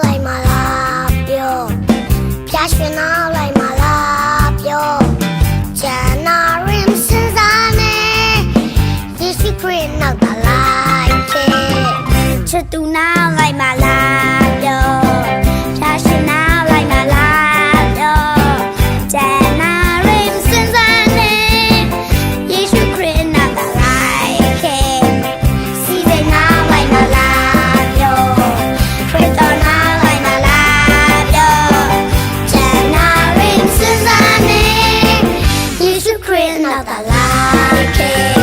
လိုက်မလားပြောဖျားရွှင်နောက်လိုက်မလားပြောဂျန်နာရင်စင်စားနေယေရှုခရစ်နောက်တာလိုက်ခဲ့ချစ်သူနောက်လိုက်မလားပြောဖျားရွှင်နောက်လိုက်မလားပြောဂျန်နာရင်စင်စားနေယေရှုခရစ်နောက်တာလိုက်ခဲ့စီစဉ်နောက်လိုက်မလားပြောခရစ်တော်နောက်လိုက်မလားပြောဂျန်နာရင်စင်စားနေယေရှုခရစ်နောက်တာလိုက်ခဲ့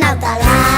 Not the lie.